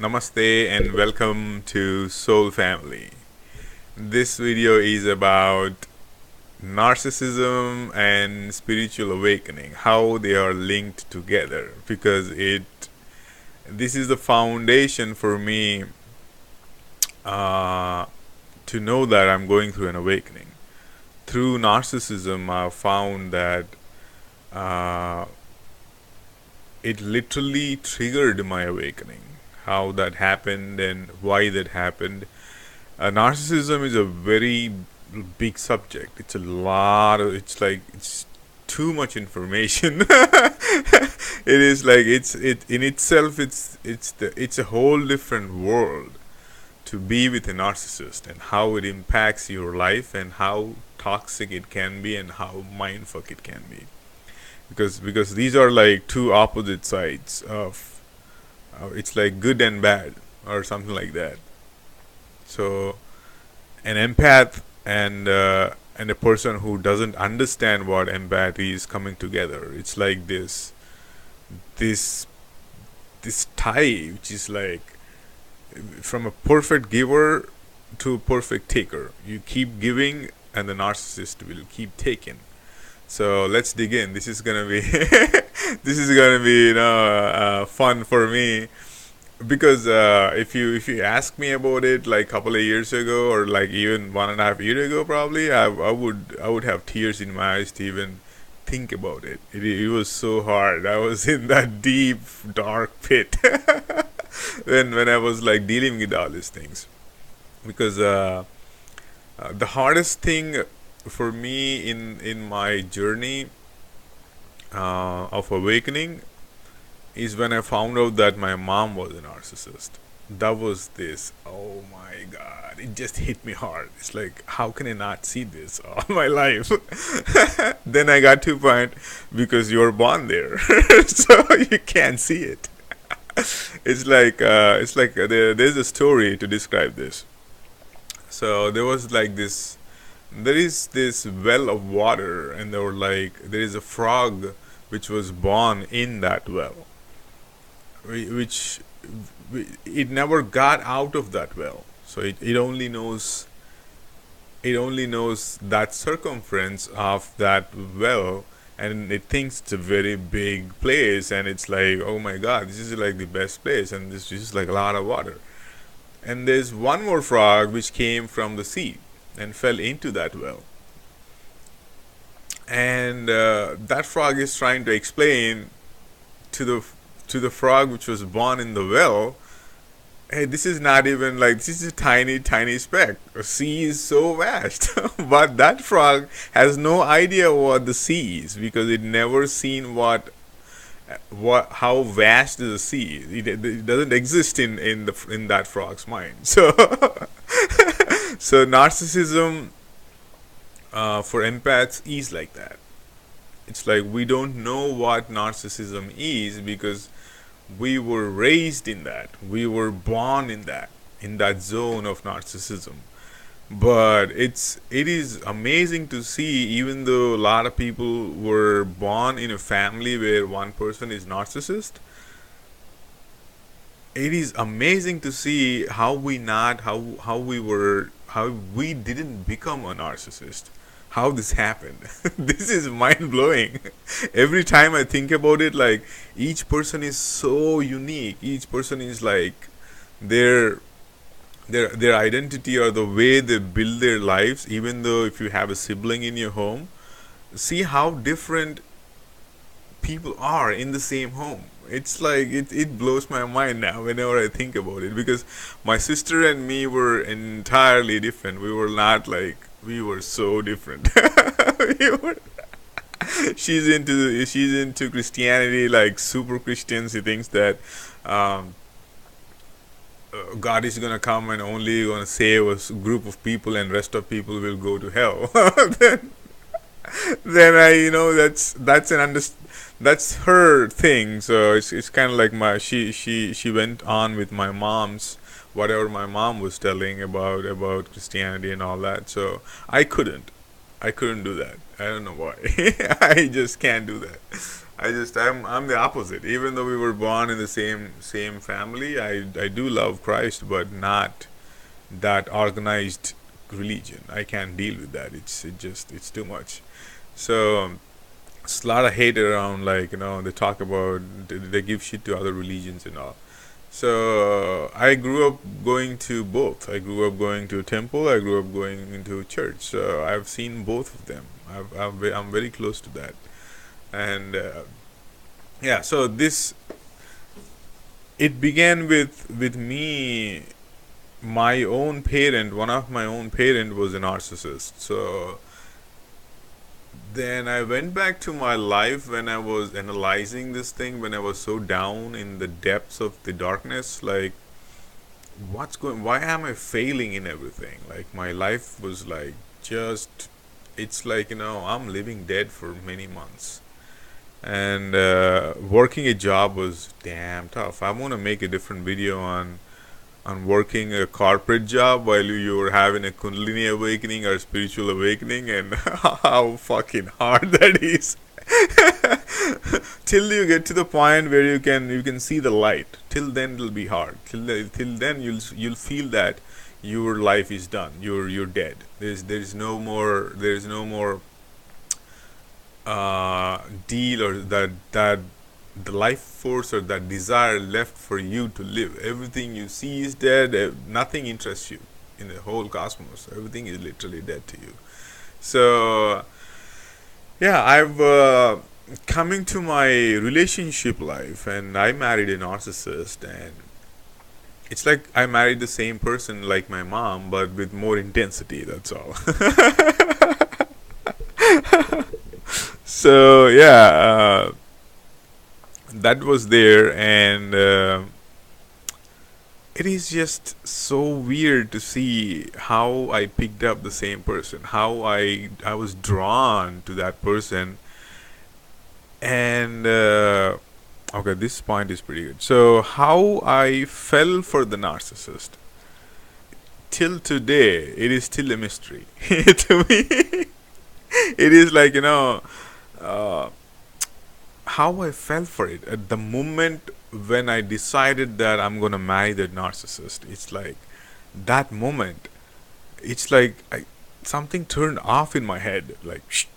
Namaste and welcome to Soul Family. This video is about narcissism and spiritual awakening, how they are linked together, because this is the foundation for me to know that I'm going through an awakening. Through narcissism, I've found that it literally triggered my awakening. How that happened and why that happened. Narcissism is a very big subject. It's too much information. It is like it in itself. It's a whole different world to be with a narcissist, and how it impacts your life, and how toxic it can be, and how mindfuck it can be. Because these are like two opposite sides of it's like good and bad or something like that. So an empath and a person who doesn't understand what empathy is coming together, it's like this tie, which is like from a perfect giver to a perfect taker. You keep giving and the narcissist will keep taking. So let's dig in. This is gonna be fun for me, because if you ask me about it like a couple of years ago, or like even 1.5 years ago, probably I would have tears in my eyes to even think about it. It was so hard. I was in that deep dark pit when I was like dealing with all these things, because the hardest thing for me in my journey of awakening is when I found out that my mom was a narcissist. That was oh my god, it just hit me hard. It's like, how can I not see this all my life? Then I got to a point, because you're born there, so you can't see it. It's like there's a story to describe this. So there is this well of water, and there is a frog which was born in that well, which it never got out of that well. So it only knows that circumference of that well, and it thinks it's a very big place, and it's like, oh my god, this is like the best place, and this is like a lot of water. And there's one more frog which came from the sea and fell into that well, and that frog is trying to explain to the frog which was born in the well, hey, this is not even like, this is a tiny speck. The sea is so vast. But that frog has no idea what the sea is, because it never seen how vast is the sea. It doesn't exist in that frog's mind. So so narcissism for empaths is like that. It's like we don't know what narcissism is, because we were raised in that. We were born in that zone of narcissism. But it is amazing to see, even though a lot of people were born in a family where one person is narcissist, it is amazing to see how we didn't become a narcissist. How this happened. This is mind blowing. Every time I think about it, like, each person is so unique. Each person is like their identity, or the way they build their lives. Even though if you have a sibling in your home, see how different people are in the same home. It's like it blows my mind now whenever I think about it, because my sister and me were entirely different. We were not like, we were so different. She's into Christianity, like super Christian. She thinks that God is gonna come and only gonna save a group of people, and rest of people will go to hell. then that's her thing. So it's kind of like she went on with my mom's, whatever my mom was telling about Christianity and all that. So I couldn't do that. I don't know why. I just can't do that. I'm the opposite. Even though we were born in the same family, I do love Christ, but not that organized religion. I can't deal with that. It's too much. So it's a lot of hate around, like, they talk about, they give shit to other religions and all. So I grew up going to both. I grew up going to a temple. I grew up going into a church. So I've seen both of them. I'm very close to that. And yeah, so this, it began with me. My own parent, one of my own parent, was a narcissist. So then I went back to my life when I was analyzing this thing, when I was so down in the depths of the darkness, like, why am I failing in everything? Like, my life was like, just, it's like, I'm living dead for many months. And working a job was damn tough. I'm going to make a different video on working a corporate job while you were having a Kundalini awakening or spiritual awakening, and how fucking hard that is. Till you get to the point where you can see the light. Till then it'll be hard. Till then you'll feel that your life is done. You're dead. There's no more deal, or that the life force or that desire left for you to live. Everything you see is dead. Nothing interests you in the whole cosmos. Everything is literally dead to you. So yeah, I've coming to my relationship life, and I married a narcissist, and it's like I married the same person like my mom, but with more intensity. That's all. So yeah, that was there, and it is just so weird to see how I picked up the same person, how I was drawn to that person. And okay, this point is pretty good. So how I fell for the narcissist, till today it is still a mystery. To me, it is like, how I fell for it at the moment when I decided that I'm gonna marry that narcissist. It's like that moment. It's like something turned off in my head, like shh.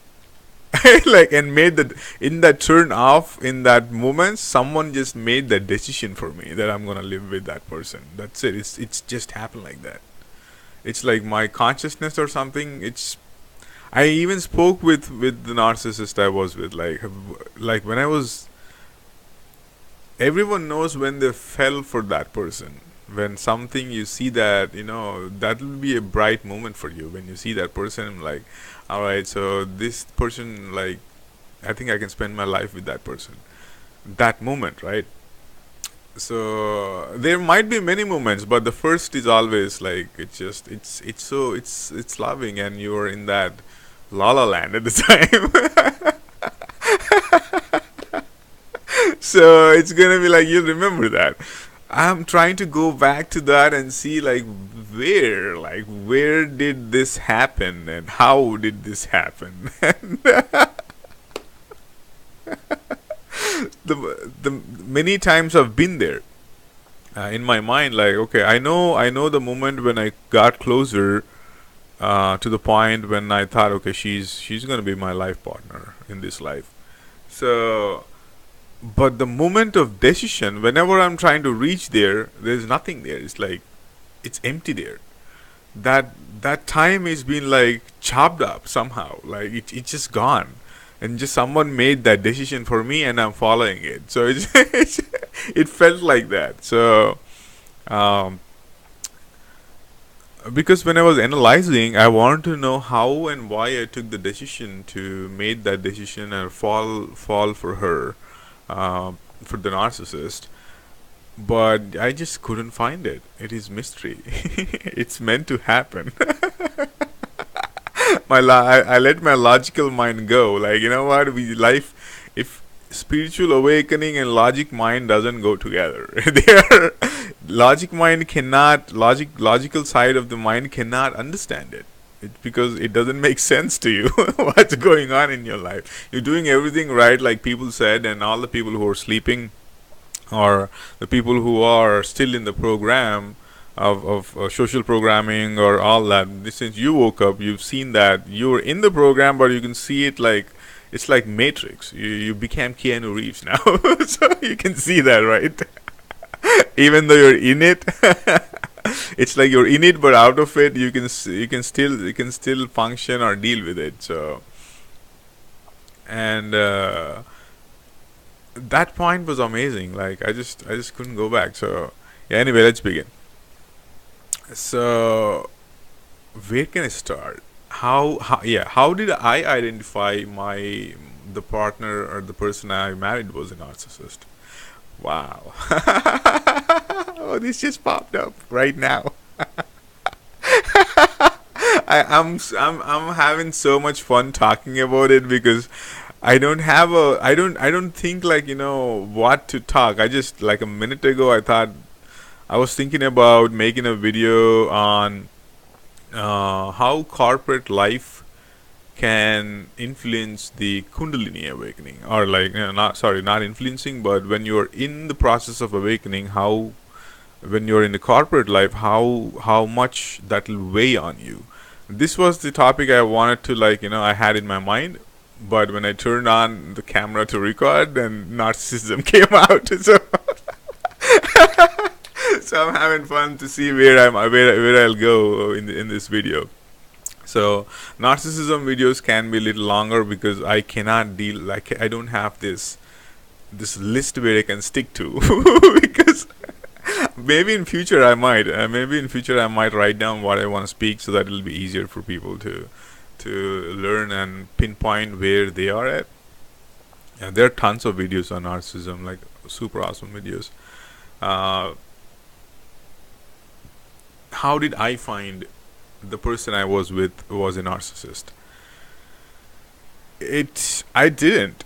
Like, and made that, in that turn off, in that moment, someone just made that decision for me that I'm gonna live with that person. That's it. It's just happened like that. It's like my consciousness or something. I even spoke with the narcissist I was with, like when I was. Everyone knows when they fell for that person. When something you see that, that will be a bright moment for you. When you see that person, like, all right, so this person, like, I think I can spend my life with that person. That moment, right? So there might be many moments, but the first is always like, it's loving, and you're in that la la land at the time. So it's gonna be like, you'll remember that. I'm trying to go back to that and see, like, where did this happen, and how did this happen? And the many times I've been there in my mind, like, okay, I know the moment when I got closer to the point when I thought, okay, she's gonna be my life partner in this life. So, but the moment of decision, whenever I'm trying to reach there, there's nothing there. It's like, it's empty there. That time is being, like, chopped up somehow. Like, it's just gone, and just someone made that decision for me, and I'm following it. So it felt like that. So because when I was analyzing, I wanted to know how and why I took the decision to make that decision and fall for her, for the narcissist. But I just couldn't find it. It is mystery. It's meant to happen. I let my logical mind go. Like, you know what? If spiritual awakening and logic mind doesn't go together, logical side of the mind cannot understand it. It's because it doesn't make sense to you what's going on in your life. You're doing everything right, like people said, and all the people who are sleeping, or the people who are still in the program of social programming or all that. Since you woke up, you've seen that you're in the program, but you can see it like it's like Matrix. You became Keanu Reeves now, so you can see that, right? Even though you're in it, it's like you're in it, but out of it, you can still function or deal with it. So and that point was amazing. Like I just couldn't go back. So yeah. Anyway, let's begin. So where can I start? How did I identify the partner or the person I married was a narcissist? Wow. Oh, this just popped up right now. I'm having so much fun talking about it because I don't think like what to talk. I just like a minute ago I thought I was thinking about making a video on how corporate life can influence the Kundalini awakening, or like not influencing, but when you're in the process of awakening, how when you're in the corporate life, how much that will weigh on you. This was the topic I wanted to I had in my mind, but when I turned on the camera to record, then narcissism came out. So so I'm having fun to see where I'll go in this video. So narcissism videos can be a little longer because I cannot deal like I don't have this list where I can stick to because maybe in future I might write down what I want to speak so that it'll be easier for people to learn and pinpoint where they are at. And there are tons of videos on narcissism, like super awesome videos. Uh, how did I find the person I was with was a narcissist? I didn't.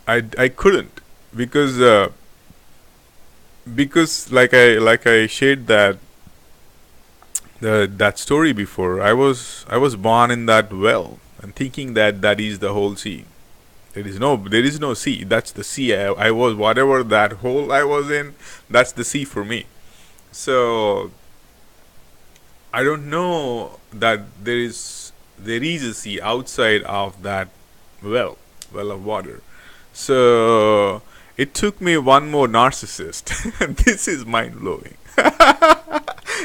I couldn't because like I shared that story before. I was born in that well and thinking that is the whole sea. There is no sea. That's the sea. I was whatever that hole I was in. That's the sea for me. So I don't know that there is a sea outside of that well of water. So it took me one more narcissist. This is mind blowing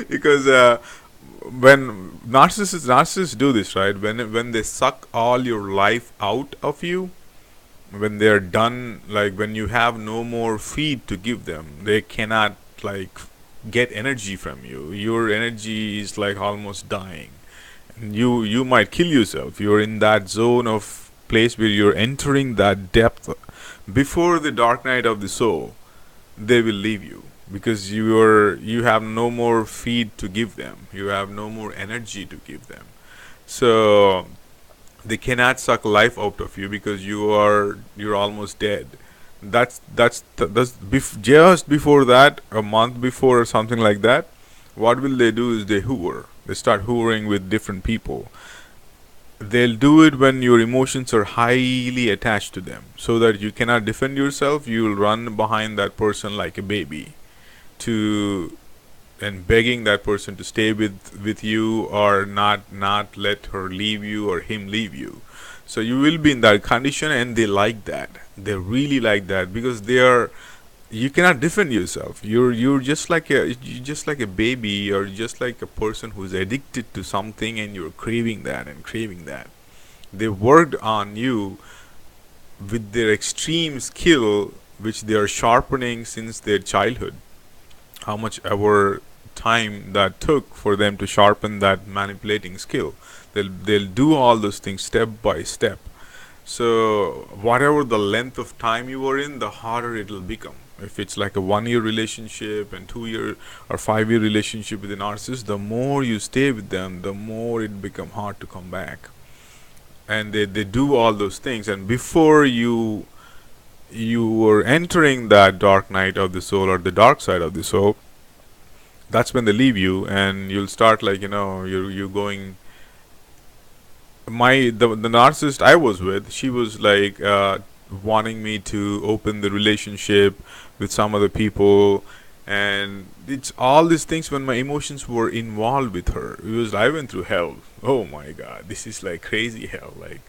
because when narcissists do this, right? When they suck all your life out of you, when they're done, like when you have no more feed to give them, they cannot like get energy from you. Your energy is like almost dying, and you might kill yourself. You're in that zone of place where you're entering that depth before the dark night of the soul. They will leave you because you have no more feed to give them. You have no more energy to give them. So they cannot suck life out of you because you're almost dead. Just before that, a month before or something like that. What will they do is they hoover. They start hoovering with different people. They'll do it when your emotions are highly attached to them, so that you cannot defend yourself. You'll run behind that person like a baby, to and begging that person to stay with you or not let her leave you or him leave you. So you will be in that condition, and they like that. They really like that because you cannot defend yourself. You're just like a baby, or just like a person who's addicted to something, and you're craving that and craving that. They worked on you with their extreme skill, which they are sharpening since their childhood. How much ever time that took for them to sharpen that manipulating skill. They'll do all those things step by step. So whatever the length of time you are in, the harder it will become. If it's like a 1 year relationship and 2 year or 5 year relationship with a narcissist, the more you stay with them, the more it become hard to come back. And they do all those things, and before you were entering that dark night of the soul or the dark side of the soul, that's when they leave you, and you'll start you're going the narcissist I was with, she was like wanting me to open the relationship with some other people, and it's all these things when my emotions were involved with her. It was, I went through hell. Oh my god, this is like crazy hell. Like,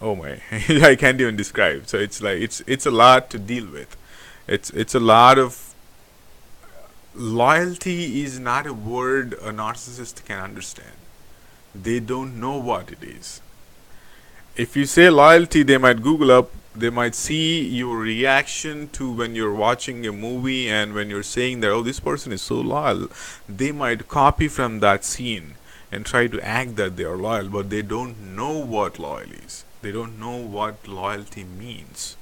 oh my, I can't even describe. So it's like it's a lot to deal with. It's a lot of loyalty is not a word a narcissist can understand. They don't know what it is. If you say loyalty, they might Google up, they might see your reaction to when you're watching a movie, and when you're saying that, oh, this person is so loyal, they might copy from that scene and try to act that they are loyal, but they don't know what loyal is. They don't know what loyalty means.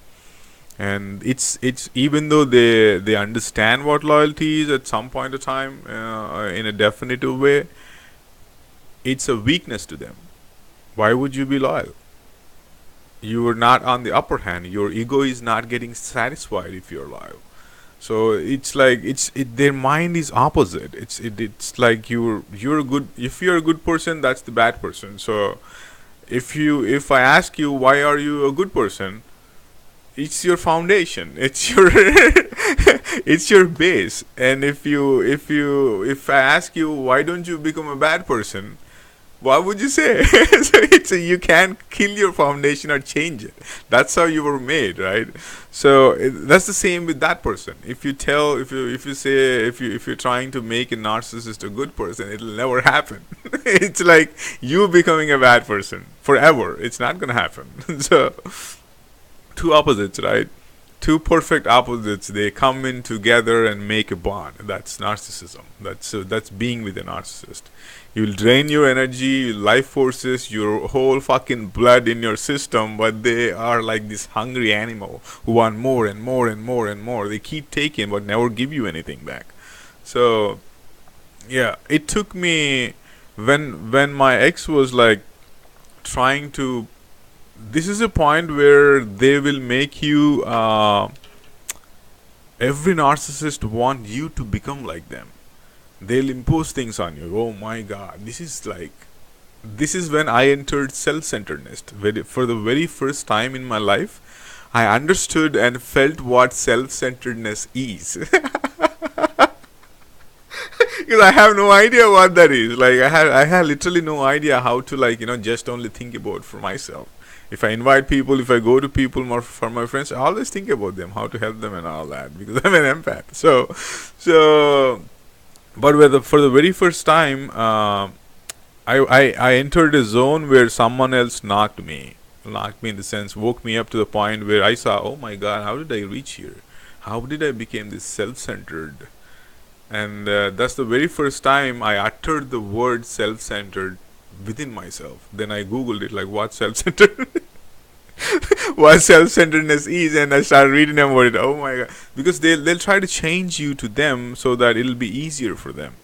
And it's even though they understand what loyalty is at some point of time in a definitive way, it's a weakness to them. Why would you be loyal? You are not on the upper hand. Your ego is not getting satisfied if you're loyal. So it's like their mind is opposite. It's like you're a good, if you're a good person, that's the bad person. So if I ask you, why are you a good person, it's your foundation, it's your it's your base. And if I ask you, why don't you become a bad person, what would you say? So you can't kill your foundation or change it. That's how you were made, right? So that's the same with that person. If you say if you're trying to make a narcissist a good person, it'll never happen. It's like you becoming a bad person forever. It's not gonna happen. So two opposites, right? Two perfect opposites, they come in together and make a bond. That's narcissism. That's being with a narcissist. You'll drain your energy, life forces, your whole fucking blood in your system, but they are like this hungry animal who want more and more and more and more. They keep taking but never give you anything back. So yeah, it took me, when my ex was like trying to, this is a point where they will make you every narcissist want you to become like them. They'll impose things on you. Oh my god, this is when I entered self-centeredness. For the very first time in my life, I understood and felt what self-centeredness is. Because I have no idea what that is. Like I had literally no idea how to just only think about for myself. If I invite people, if I go to people more for my friends, I always think about them, how to help them and all that, because I'm an empath. But for the very first time, I entered a zone where someone else knocked me in the sense, woke me up to the point where I saw, oh my god, how did I reach here? How did I become this self-centered? And that's the very first time I uttered the word self-centered within myself. Then I googled it, like, what self-centered what self-centeredness is, and I started reading about it. Oh my god, because they'll try to change you to them so that it'll be easier for them.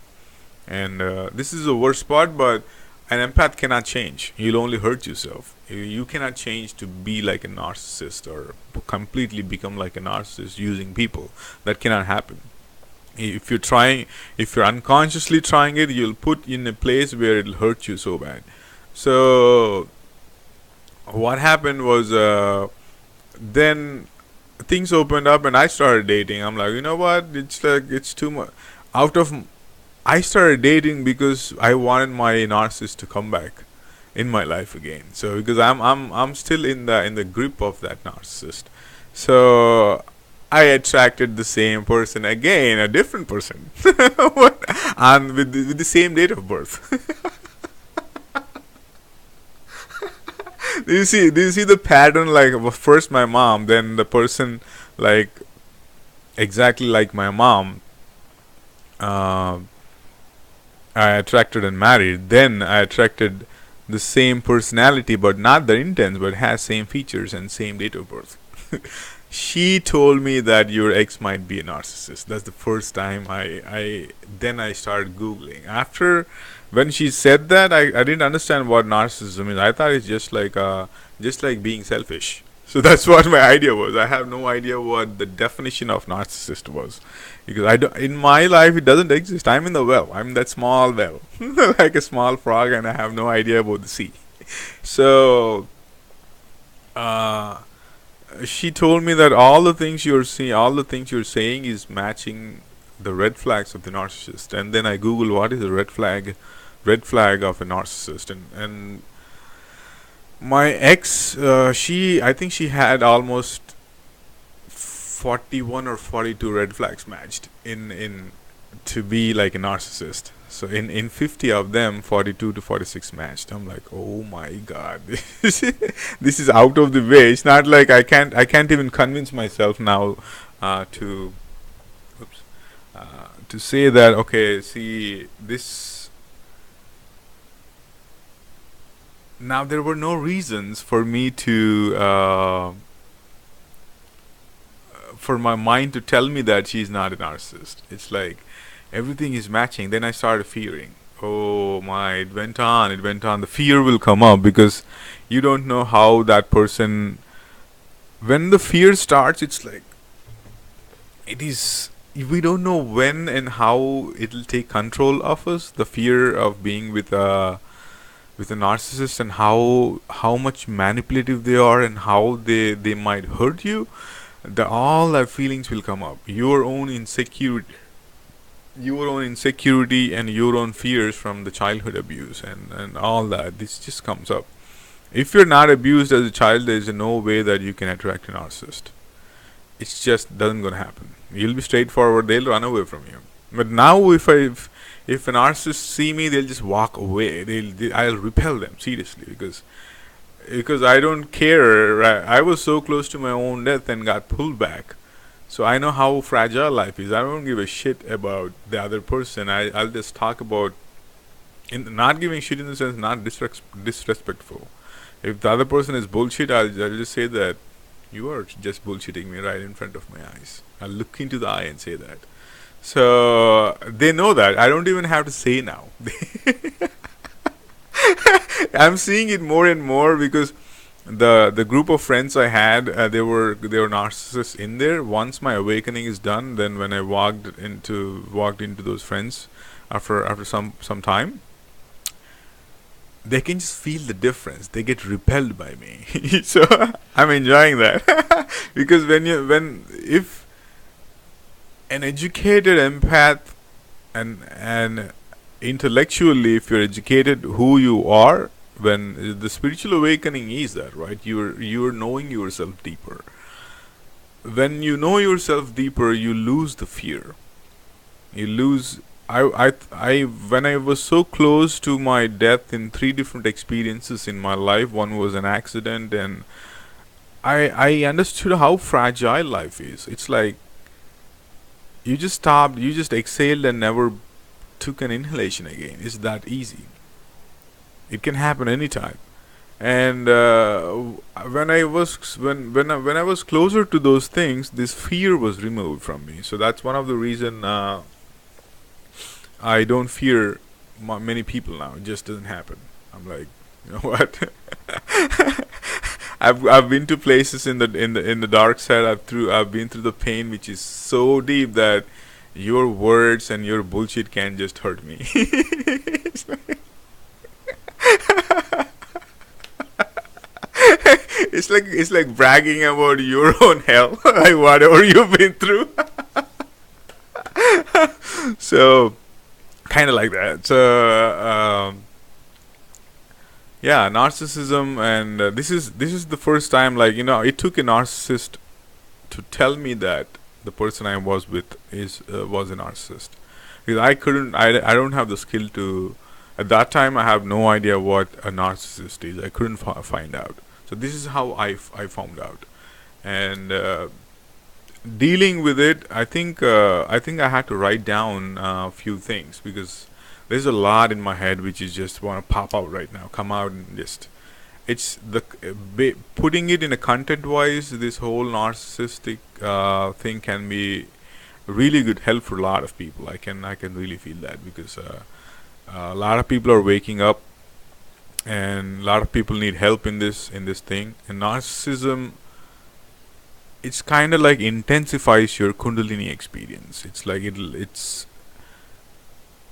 And this is the worst part, but an empath cannot change. You'll only hurt yourself. You cannot change to be like a narcissist or completely become like a narcissist using people. That cannot happen. If you're unconsciously trying it, you'll put in a place where it'll hurt you so bad. So what happened was, then things opened up and I started dating. I'm like, you know what? It's too much. I started dating because I wanted my narcissist to come back in my life again. So because I'm still in the grip of that narcissist. So I attracted the same person again, a different person, and with the same date of birth. Do you see the pattern? Like, first my mom, then the person like exactly like my mom. I attracted and married. Then I attracted the same personality, but not that intense, but has same features and same date of birth. She told me that your ex might be a narcissist. That's the first time then I started Googling. After, when she said that, I didn't understand what narcissism is. I thought it's just like being selfish. So that's what my idea was. I have no idea what the definition of narcissist was, because in my life it doesn't exist. I'm in the well. I'm that small well, like a small frog, and I have no idea about the sea. So uh, she told me that all the things you're seeing, all the things you're saying is matching the red flags of the narcissist. And then I Google what is a red flag of a narcissist, and my ex, she, I think she had almost 41 or 42 red flags matched in to be like a narcissist. So in 50 of them, 42 to 46 matched. I'm like, oh my god, this is out of the way. It's not like I can't even convince myself now to oops, to say that okay, see this. Now there were no reasons for me to for my mind to tell me that she's not a narcissist. It's like everything is matching. Then I started fearing. Oh my, it went on. The fear will come up because you don't know how that person, when the fear starts, it's like, it is, we don't know when and how it'll take control of us. The fear of being with a narcissist, and how much manipulative they are, and how they might hurt you. All that feelings will come up. Your own insecurity and your own fears from the childhood abuse, and all that. This just comes up. If you're not abused as a child, there's no way that you can attract a narcissist. It's just doesn't gonna happen. You'll be straightforward. They'll run away from you. But now, if a narcissist see me, they'll just walk away. I'll repel them seriously, because I don't care. I was so close to my own death and got pulled back. So I know how fragile life is. I don't give a shit about the other person. I'll just talk about, in not giving shit in the sense not disrespectful. If the other person is bullshit, I'll just say that you are just bullshitting me right in front of my eyes. I'll look into the eye and say that. So they know that. I don't even have to say now. I'm seeing it more and more because the group of friends I had, they were narcissists in there. Once my awakening is done, then when I walked into those friends after some time, they can just feel the difference. They get repelled by me. So I'm enjoying that because if an educated empath, and intellectually, if you're educated who you are, when the spiritual awakening is that, right, you're knowing yourself deeper. When you know yourself deeper, you lose the fear. You lose. I when I was so close to my death in 3 different experiences in my life. One was an accident, and I understood how fragile life is. It's like you just stopped, you just exhaled and never took an inhalation again. It's that easy. It can happen anytime. And when I was closer to those things, this fear was removed from me. So that's one of the reason I don't fear many people now. It just doesn't happen. I'm like, you know what? I've been to places in the dark side. I've been through the pain, which is so deep that your words and your bullshit can just hurt me. It's like bragging about your own hell, like whatever you've been through. So, kind of like that. So, yeah, narcissism, and this is the first time, like, it took a narcissist to tell me that the person I was with was a narcissist, because I don't have the skill to. At that time, I have no idea what a narcissist is. I couldn't find out. So this is how I found out, and dealing with it, I think I had to write down a few things, because there's a lot in my head which is just want to pop out right now, come out, and just it's the putting it in a content wise. This whole narcissistic thing can be really good help for a lot of people. I can really feel that, because a lot of people are waking up, and a lot of people need help in this thing. And narcissism, it's kind of like intensifies your Kundalini experience. It's like it's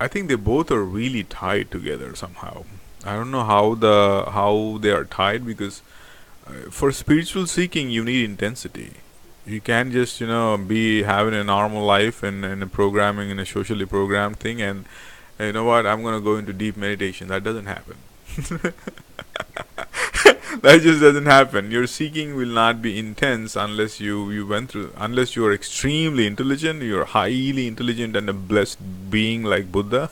I think they both are really tied together somehow. I don't know how they are tied, because for spiritual seeking you need intensity. You can't just be having a normal life and a programming in a socially programmed thing, and you know what, I'm gonna go into deep meditation. That doesn't happen. That just doesn't happen. Your seeking will not be intense unless you went through, unless you are extremely intelligent, you're highly intelligent and a blessed being like Buddha.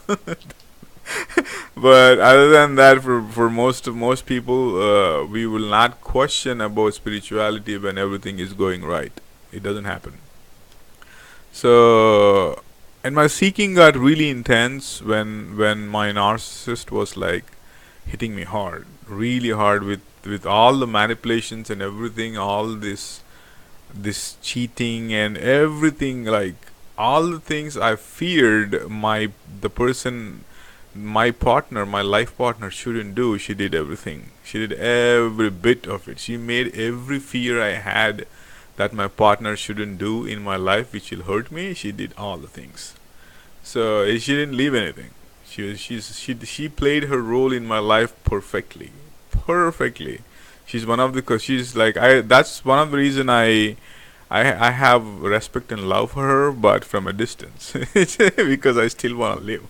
But other than that, for most people, we will not question about spirituality when everything is going right. It doesn't happen. So, and my seeking got really intense when my narcissist was like hitting me hard, really hard, with all the manipulations and everything, all this cheating and everything, like all the things I feared the person, my partner, my life partner shouldn't do. She did everything. She did every bit of it. She made every fear I had that my partner shouldn't do in my life, which will hurt me. She did all the things. So she didn't leave anything. She played her role in my life perfectly, perfectly. She's one of the, cause she's like, I. That's one of the reason I have respect and love for her, but from a distance, because I still want to live.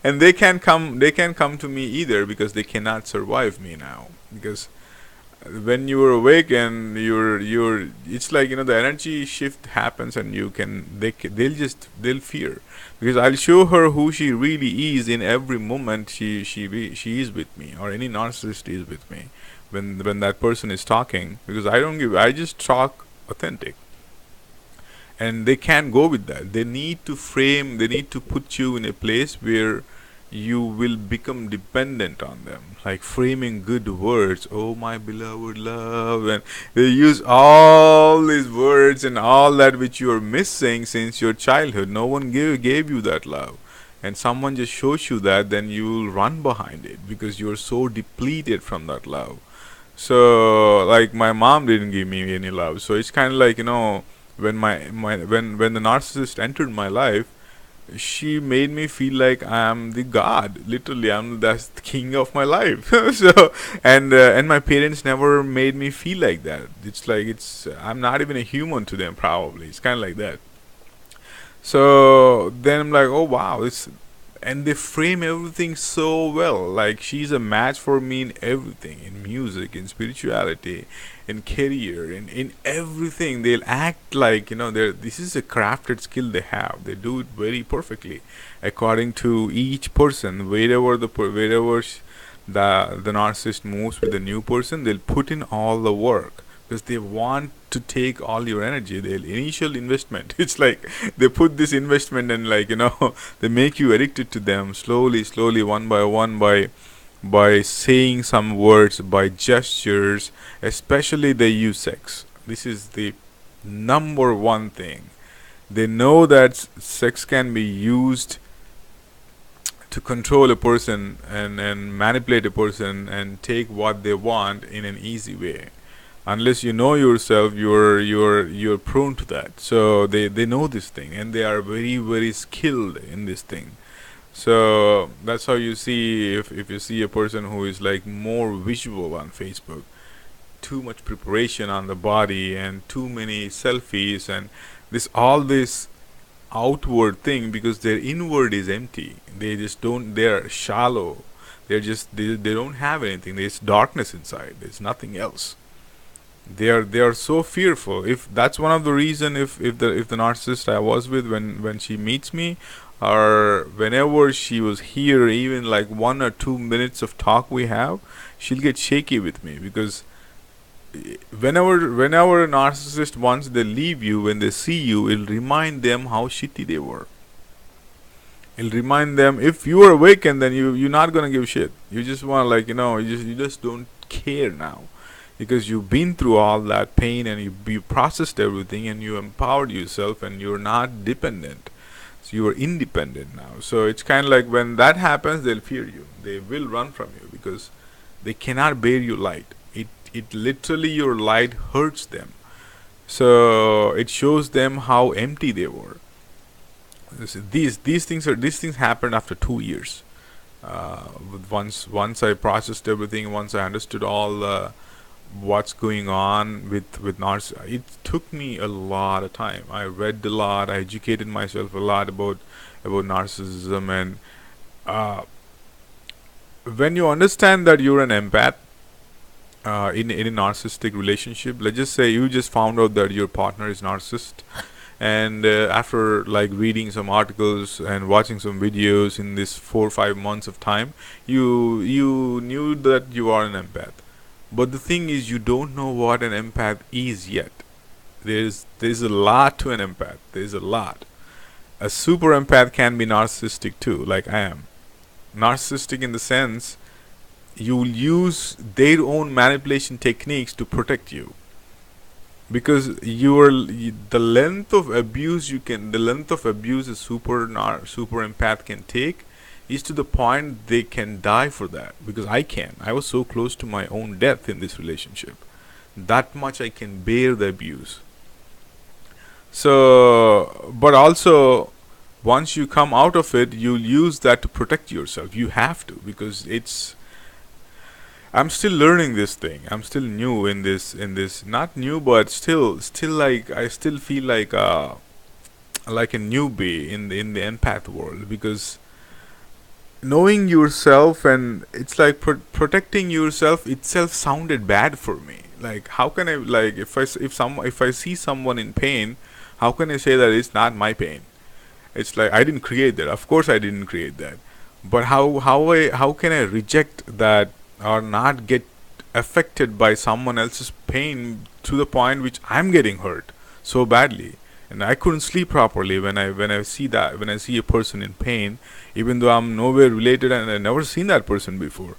And they can come to me either, because they cannot survive me now, because when you are awake and you're it's like the energy shift happens, and they'll fear, because I'll show her who she really is in every moment she is with me, or any narcissist is with me, when that person is talking, because I just talk authentic, and they can't go with that. They need to put you in a place where you will become dependent on them, like framing good words. Oh, my beloved love, and they use all these words and all that which you are missing since your childhood. No one gave you that love, and someone just shows you that, then you will run behind it, because you're so depleted from that love. So, like, my mom didn't give me any love, so it's kind of like, when the narcissist entered my life, she made me feel like I am the god. Literally, that's the king of my life. So, and my parents never made me feel like that. It's like I'm not even a human to them. Probably it's kind of like that. So then I'm like, oh wow, and they frame everything so well. Like, she's a match for me in everything, in music, in spirituality, in career, in everything. They'll act like, this is a crafted skill they have. They do it very perfectly, according to each person. The narcissist moves with the new person, they'll put in all the work, because they want to take all your energy. The initial investment, it's like they put this investment, and like, they make you addicted to them slowly, one by one, by saying some words, by gestures. Especially they use sex. This is the number one thing. They know that sex can be used to control a person, and manipulate a person, and take what they want in an easy way. Unless you know yourself, you're prone to that. So they know this thing, and they are very, very skilled in this thing. So that's how you see, if you see a person who is like more visual on Facebook, too much preparation on the body, and too many selfies, and this outward thing, because their inward is empty. They're shallow. They don't have anything. There's darkness inside. There's nothing else. They are so fearful. If that's one of the reason, if the narcissist I was with, when she meets me, or whenever she was here, even like 1 or 2 minutes of talk we have, she'll get shaky with me, because whenever a narcissist, once they leave you, when they see you, it'll remind them how shitty they were. It'll remind them, if you are awakened, then you're not gonna give shit. You just want, like, you just don't care now, because you've been through all that pain, and you processed everything, and you empowered yourself, and you're not dependent. So you are independent now. So it's kind of like, when that happens, they'll fear you. They will run from you, because they cannot bear your light. It literally, your light hurts them. So it shows them how empty they were. These things happened after 2 years. Once I processed everything, once I understood all what's going on with narcissism, it took me a lot of time. I read a lot, I educated myself a lot about narcissism, and uh, when you understand that you're an empath in a narcissistic relationship, let's just say you just found out that your partner is narcissist, and after like reading some articles and watching some videos in this 4 or 5 months of time, you knew that you are an empath. But the thing is, you don't know what an empath is yet. There's a lot to an empath. There's a lot. A super empath can be narcissistic too, like I am. Narcissistic in the sense you'll use their own manipulation techniques to protect you, because the length of abuse a super empath can take is to the point they can die for that, because I was so close to my own death in this relationship. That much I can bear the abuse. So, but also, once you come out of it, you'll use that to protect yourself. You have to, because I'm still learning this thing. I'm still new in this not new, but still like I still feel like a newbie in the empath world, because knowing yourself, and it's like protecting yourself itself sounded bad for me. Like, how can I, like, if I see someone in pain, how can I say that it's not my pain? It's like I didn't create that. Of course I didn't create that. But how can I reject that, or not get affected by someone else's pain to the point which I'm getting hurt so badly? And I couldn't sleep properly when I see a person in pain, even though I'm nowhere related and I never seen that person before.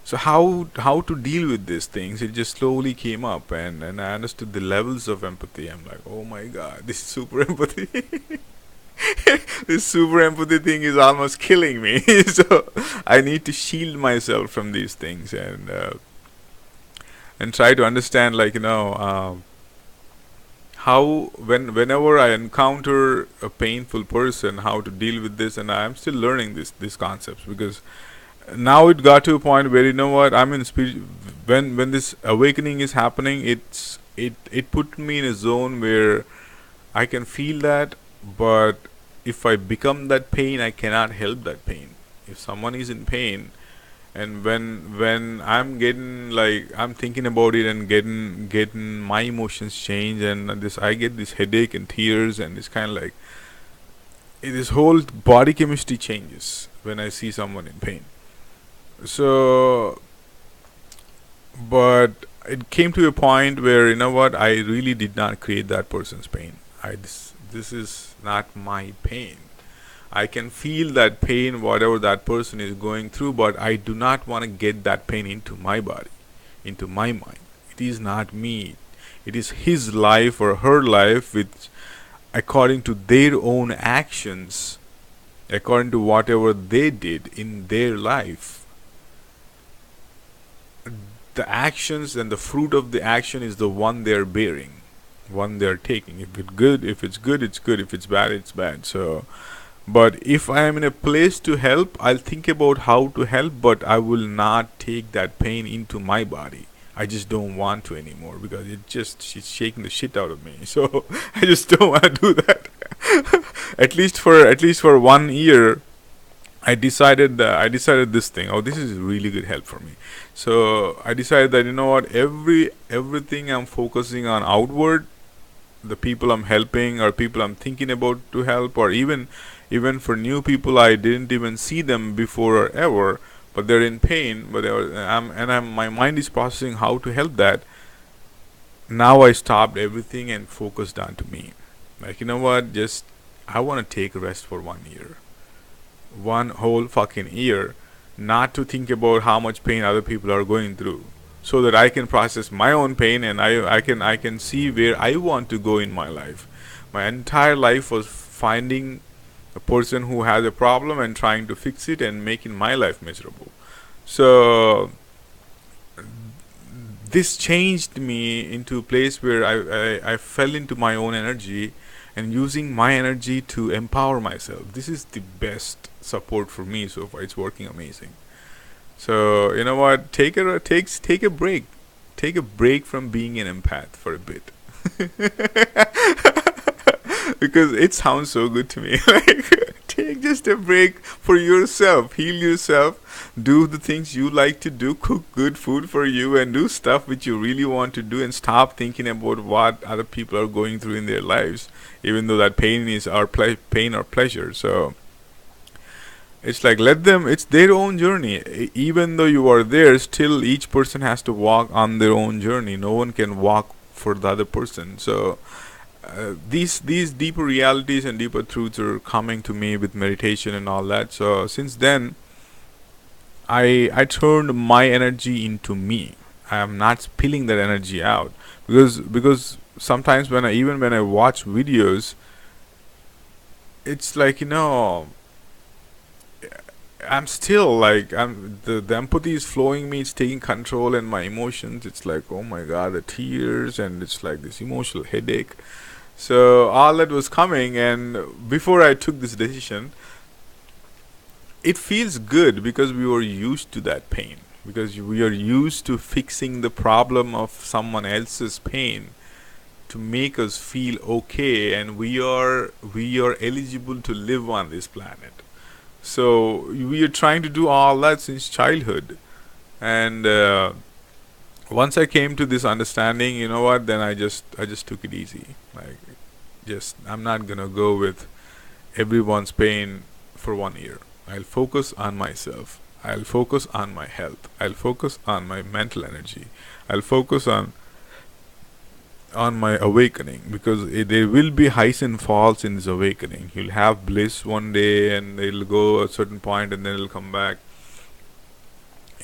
So how to deal with these things? It just slowly came up, and I understood the levels of empathy. I'm like, oh my god, this is super empathy. This super empathy thing is almost killing me. So I need to shield myself from these things, and try to understand, like, how whenever I encounter a painful person, how to deal with this. And I'm still learning these concepts, because now it got to a point where, what, I'm in spirit. When this awakening is happening, it put me in a zone where I can feel that, but if I become that pain, I cannot help that pain. If someone is in pain, and when I'm getting, like, I'm thinking about it and getting my emotions change, and I get this headache and tears, and it's kind of like this whole body chemistry changes when I see someone in pain. So, but it came to a point where, what, I really did not create that person's pain. This is not my pain. I can feel that pain, whatever that person is going through, but I do not want to get that pain into my body, into my mind. It is not me. It is his life or her life, which, according to their own actions, according to whatever they did in their life, the actions and the fruit of the action is the one they're bearing, one they're taking. If it's good, it's good. If it's bad, it's bad. So, but if I am in a place to help, I'll think about how to help, but I will not take that pain into my body. I just don't want to anymore, because she's shaking the shit out of me. So I just don't want to do that. at least for 1 year, I decided this thing. Oh, this is really good help for me. So I decided that, what, everything I'm focusing on outward, the people I'm helping or people I'm thinking about to help, or even for new people I didn't even see them before or ever, but they're in pain, but my mind is processing how to help that. Now I stopped everything and focused on to me. Like, what, just I want to take a rest for 1 year, one whole fucking year, not to think about how much pain other people are going through, so that I can process my own pain, and I can see where I want to go in my life. My entire life was finding a person who has a problem and trying to fix it and making my life miserable. So this changed me into a place where I fell into my own energy, and using my energy to empower myself. This is the best support for me so far. It's working amazing. So you know what? Take a break. Take a break from being an empath for a bit. Because it sounds so good to me. Like, take just a break for yourself, heal yourself, do the things you like to do, cook good food for you, and do stuff which you really want to do, and stop thinking about what other people are going through in their lives, even though that pain is our pain or pleasure. So it's like, let them, it's their own journey. Even though you are there, still each person has to walk on their own journey. No one can walk for the other person. So these deeper realities and deeper truths are coming to me with meditation and all that. So since then, I turned my energy into me. I am not spilling that energy out, because sometimes when I watch videos, it's like, I'm still like, the empathy is flowing me, it's taking control, and my emotions, it's like, oh my god, the tears, and it's like this emotional headache. So all that was coming, and before I took this decision, it feels good because we were used to that pain, because we are used to fixing the problem of someone else's pain to make us feel okay, and we are eligible to live on this planet. So we are trying to do all that since childhood, and once I came to this understanding, you know what? Then I just took it easy. Like, just, I'm not gonna go with everyone's pain for 1 year. I'll focus on myself. I'll focus on my health. I'll focus on my mental energy. I'll focus on my awakening, because there will be highs and falls in this awakening. You'll have bliss one day, and it'll go a certain point, and then it'll come back.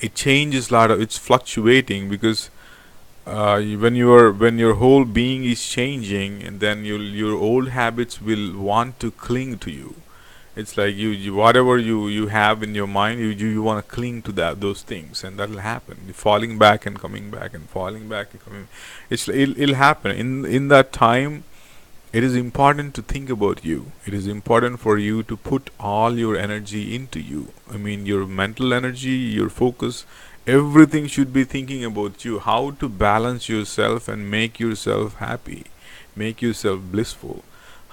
It changes a lot of, it's fluctuating, because when your whole being is changing, and then your old habits will want to cling to you. It's like you whatever you have in your mind, you want to cling to those things, and that'll happen. You're falling back and coming back, and falling back and coming. It'll happen in that time. It is important to think about you. It is important for you to put all your energy into you. I mean, your mental energy, your focus, everything should be thinking about you. How to balance yourself and make yourself happy, make yourself blissful.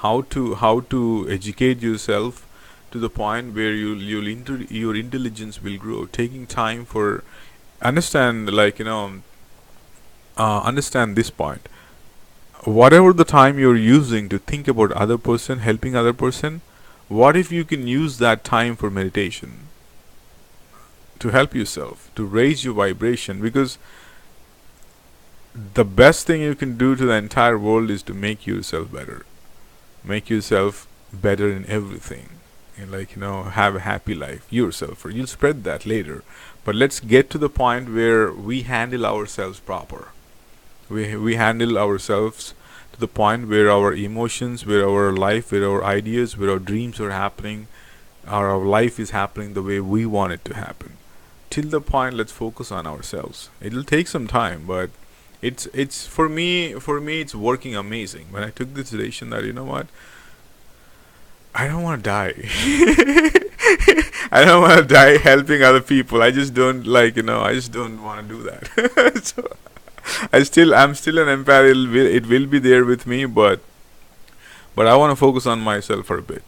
How to educate yourself to the point where your intelligence will grow. Taking time for understand, like, understand this point. Whatever the time you're using to think about other person, helping other person, what if you can use that time for meditation, to help yourself, to raise your vibration? Because the best thing you can do to the entire world is to make yourself better. Make yourself better in everything, and, like, have a happy life yourself, or you'll spread that later. But let's get to the point where we handle ourselves proper. We handle ourselves to the point where our emotions, where our life, where our ideas, where our dreams are happening, our life is happening the way we want it to happen. Till the point, let's focus on ourselves. It'll take some time, but it's for me it's working amazing. When I took this decision that, you know what, I don't want to die. I don't want to die helping other people. I just don't, like, I just don't want to do that. So I'm still an empath. It will be there with me, but I want to focus on myself for a bit,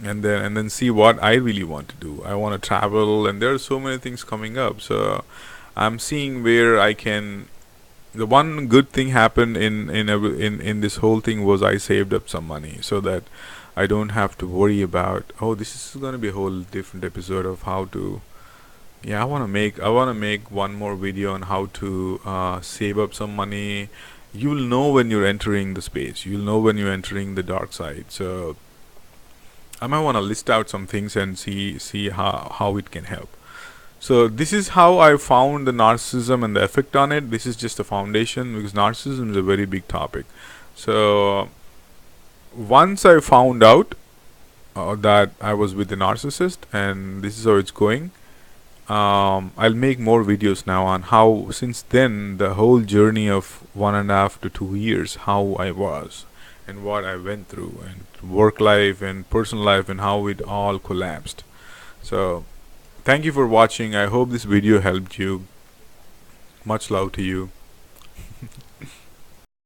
and then see what I really want to do. I want to travel, and there are so many things coming up. So I'm seeing where I can. The one good thing happened in this whole thing was I saved up some money, so that I don't have to worry about, oh, this is going to be a whole different episode of how to. Yeah, I want to make one more video on how to save up some money. You'll know when you're entering the space. You'll know when you're entering the dark side. So I might want to list out some things and see how it can help. So this is how I found the narcissism and the effect on it. This is just a foundation, because narcissism is a very big topic. So once I found out that I was with the narcissist, and this is how it's going, I'll make more videos now on how, since then, the whole journey of 1.5 to 2 years, how I was, and what I went through, and work life and personal life, and how it all collapsed. So thank you for watching. I hope this video helped you. Much love to you.